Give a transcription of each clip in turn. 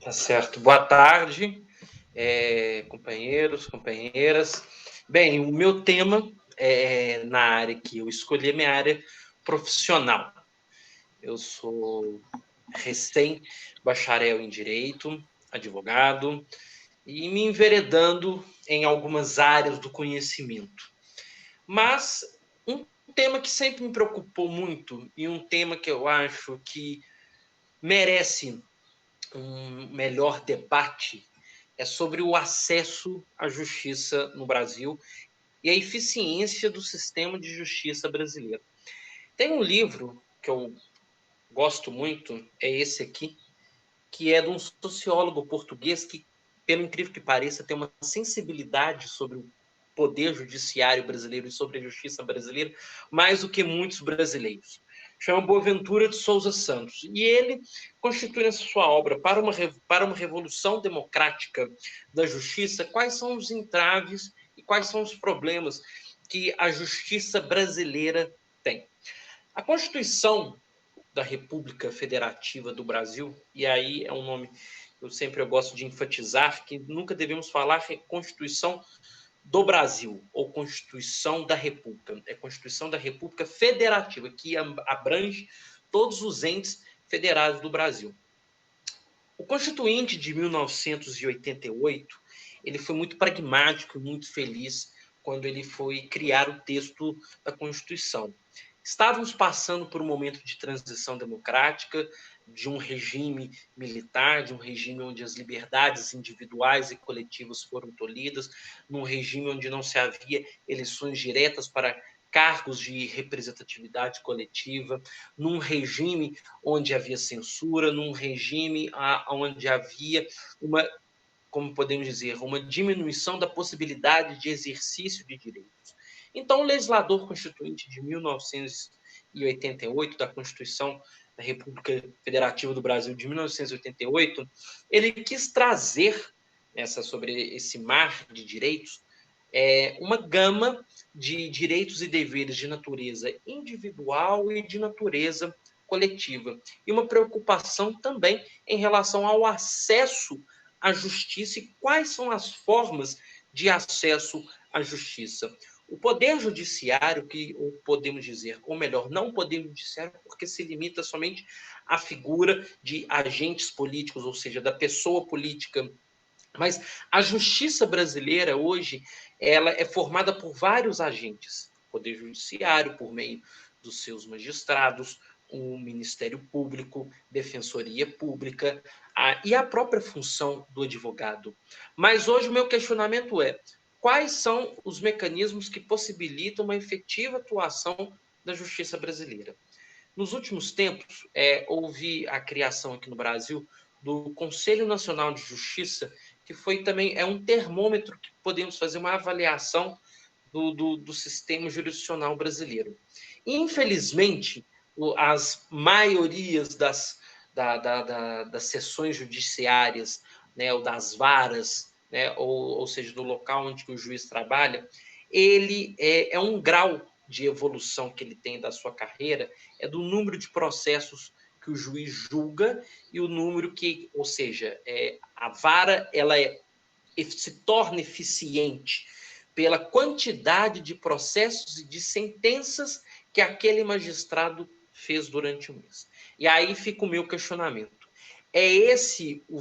Tá certo. Boa tarde, companheiros, companheiras. Bem, o meu tema na área que eu escolhi, é minha área profissional. Eu sou recém-bacharel em Direito, advogado, e me enveredando em algumas áreas do conhecimento. Mas um tema que sempre me preocupou muito e um tema que eu acho que merece um melhor debate é sobre o acesso à justiça no Brasil e a eficiência do sistema de justiça brasileiro. Tem um livro que eu gosto muito, é esse aqui, que é de um sociólogo português que, pelo incrível que pareça, tem uma sensibilidade sobre o poder judiciário brasileiro e sobre a justiça brasileira, mais do que muitos brasileiros. Chama Boaventura de Souza Santos. E ele constitui nessa sua obra, para uma revolução democrática da justiça, quais são os entraves e quais são os problemas que a justiça brasileira tem. A Constituição da República Federativa do Brasil, e aí é um nome que eu gosto de enfatizar, que nunca devemos falar Constituição do Brasil ou Constituição da República. É Constituição da República Federativa, que abrange todos os entes federados do Brasil. O Constituinte de 1988, ele foi muito pragmático e muito feliz quando ele foi criar o texto da Constituição. Estávamos passando por um momento de transição democrática, de um regime militar, de um regime onde as liberdades individuais e coletivas foram tolhidas, num regime onde não se havia eleições diretas para cargos de representatividade coletiva, num regime onde havia censura, num regime onde havia uma, como podemos dizer, uma diminuição da possibilidade de exercício de direitos. Então, o legislador constituinte de 1988, da Constituição da República Federativa do Brasil de 1988, ele quis trazer sobre esse mar de direitos uma gama de direitos e deveres de natureza individual e de natureza coletiva. E uma preocupação também em relação ao acesso à justiça e quais são as formas de acesso à justiça. O poder judiciário, que podemos dizer, ou melhor, não o poder judiciário, porque se limita somente à figura de agentes políticos, ou seja, da pessoa política. Mas a justiça brasileira hoje, ela é formada por vários agentes. O poder judiciário, por meio dos seus magistrados, o Ministério Público, Defensoria Pública, e a própria função do advogado. Mas hoje o meu questionamento é: quais são os mecanismos que possibilitam uma efetiva atuação da justiça brasileira? Nos últimos tempos, houve a criação aqui no Brasil do Conselho Nacional de Justiça, que foi também um termômetro que podemos fazer uma avaliação do sistema jurisdicional brasileiro. Infelizmente, as maiorias das sessões judiciárias, né, ou das varas, né, ou seja, do local onde o juiz trabalha, ele é um grau de evolução que ele tem da sua carreira, é do número de processos que o juiz julga e o número que, ou seja, a vara ela se torna eficiente pela quantidade de processos e de sentenças que aquele magistrado fez durante um mês. E aí fica o meu questionamento. É esse o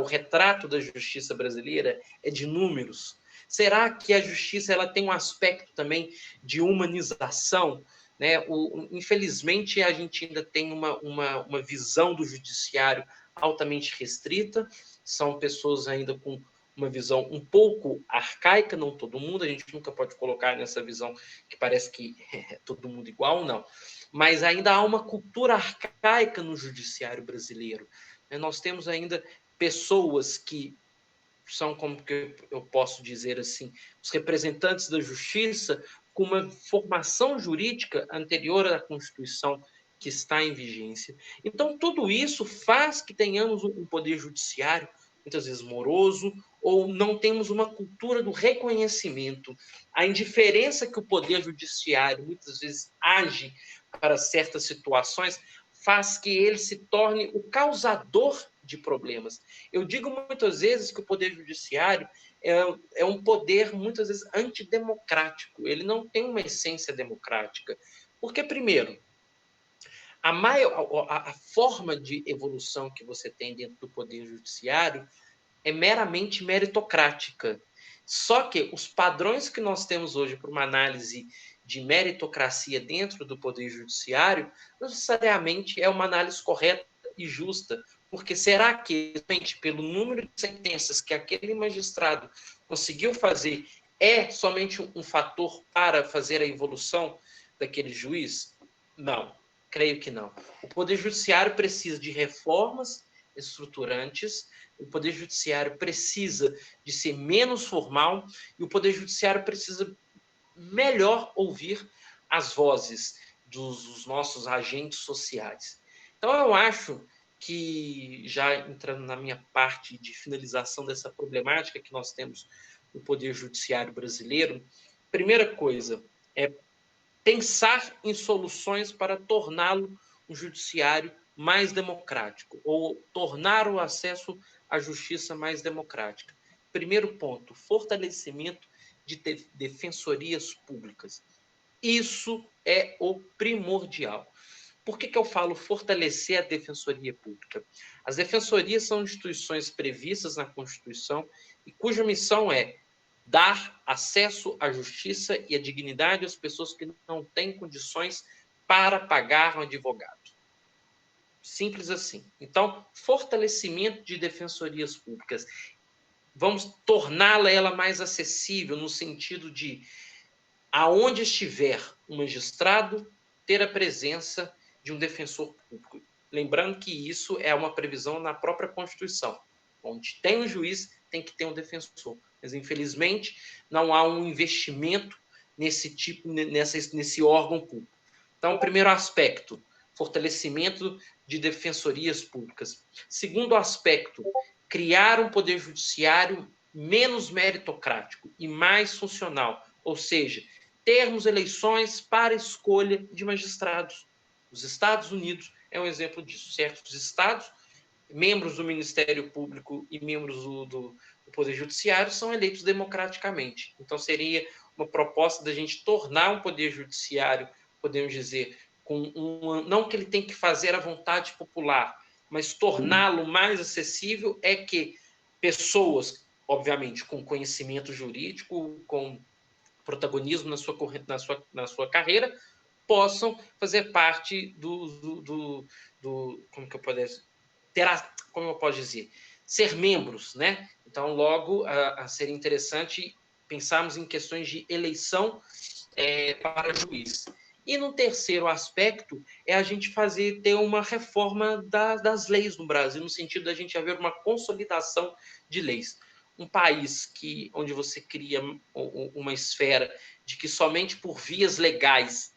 retrato da justiça brasileira? É de números? Será que a justiça ela tem um aspecto também de humanização? Né? Infelizmente, a gente ainda tem uma visão do judiciário altamente restrita, são pessoas ainda com uma visão um pouco arcaica, não todo mundo, a gente nunca pode colocar nessa visão que parece que é todo mundo igual, não. Mas ainda há uma cultura arcaica no judiciário brasileiro. Nós temos ainda pessoas que são, como que eu posso dizer assim, os representantes da justiça com uma formação jurídica anterior à Constituição que está em vigência. Então, tudo isso faz que tenhamos um poder judiciário muitas vezes moroso, ou não temos uma cultura do reconhecimento. A indiferença que o poder judiciário muitas vezes age para certas situações faz que ele se torne o causador de problemas. Eu digo muitas vezes que o Poder Judiciário é um poder, muitas vezes, antidemocrático. Ele não tem uma essência democrática. Porque, primeiro, a forma de evolução que você tem dentro do Poder Judiciário é meramente meritocrática. Só que os padrões que nós temos hoje para uma análise de meritocracia dentro do Poder Judiciário não necessariamente é uma análise correta e justa, porque será que, pelo número de sentenças que aquele magistrado conseguiu fazer, é somente um fator para fazer a evolução daquele juiz? Não, creio que não. O Poder Judiciário precisa de reformas estruturantes, o Poder Judiciário precisa de ser menos formal e o Poder Judiciário precisa melhor ouvir as vozes dos nossos agentes sociais. Então, eu acho que, já entrando na minha parte de finalização dessa problemática que nós temos no Poder Judiciário brasileiro, primeira coisa é pensar em soluções para torná-lo um judiciário mais democrático, ou tornar o acesso à justiça mais democrática. Primeiro ponto, fortalecimento de defensorias públicas. Isso é o primordial. Por que eu falo fortalecer a defensoria pública? As defensorias são instituições previstas na Constituição e cuja missão é dar acesso à justiça e à dignidade às pessoas que não têm condições para pagar um advogado. Simples assim. Então, fortalecimento de defensorias públicas. Vamos torná-la ela mais acessível no sentido de, aonde estiver um magistrado, ter a presença de um defensor público. Lembrando que isso é uma previsão na própria Constituição. Onde tem um juiz, tem que ter um defensor. Mas, infelizmente, não há um investimento nesse órgão público. Então, o primeiro aspecto, fortalecimento de defensorias públicas. Segundo aspecto, criar um poder judiciário menos meritocrático e mais funcional, ou seja, termos eleições para escolha de magistrados. Os Estados Unidos é um exemplo disso, certo? Os estados, membros do Ministério Público e membros do Poder Judiciário são eleitos democraticamente. Então, seria uma proposta da gente tornar um Poder Judiciário, podemos dizer, não que ele tem que fazer a vontade popular, mas torná-lo mais acessível, é que pessoas, obviamente, com conhecimento jurídico, com protagonismo na sua carreira, possam fazer parte como que eu posso como eu posso dizer, ser membros, né? Então, logo, seria interessante pensarmos em questões de eleição para juiz. E no terceiro aspecto é a gente ter uma reforma das leis no Brasil, no sentido da gente haver uma consolidação de leis. Um país onde você cria uma esfera de que somente por vias legais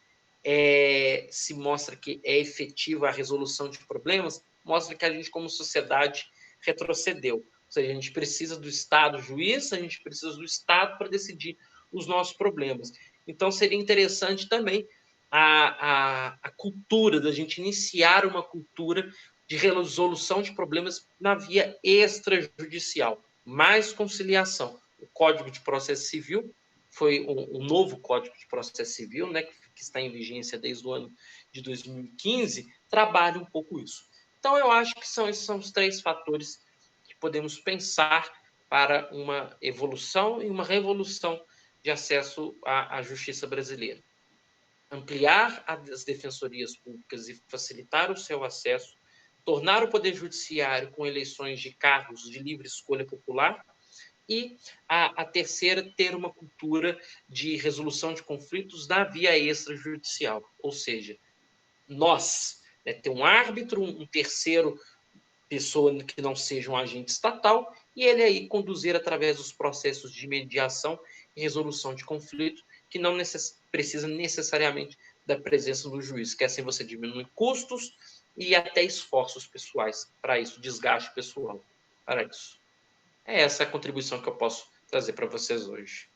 se mostra que é efetiva a resolução de problemas, mostra que a gente, como sociedade, retrocedeu. Ou seja, a gente precisa do Estado juiz, a gente precisa do Estado para decidir os nossos problemas. Então, seria interessante também a cultura, da gente iniciar uma cultura de resolução de problemas na via extrajudicial, mais conciliação. O Código de Processo Civil foi um novo Código de Processo Civil, né, que está em vigência desde o ano de 2015, trabalha um pouco isso. Então, eu acho que esses são os três fatores que podemos pensar para uma evolução e uma revolução de acesso à justiça brasileira. Ampliar as defensorias públicas e facilitar o seu acesso, tornar o Poder Judiciário com eleições de cargos de livre escolha popular, e a terceira, ter uma cultura de resolução de conflitos na via extrajudicial, ou seja, nós, né, ter um árbitro, um terceiro pessoa que não seja um agente estatal, e ele aí conduzir através dos processos de mediação e resolução de conflito, que não precisa necessariamente da presença do juiz, que assim você diminui custos e até esforços pessoais para isso, desgaste pessoal para isso. É essa a contribuição que eu posso trazer para vocês hoje.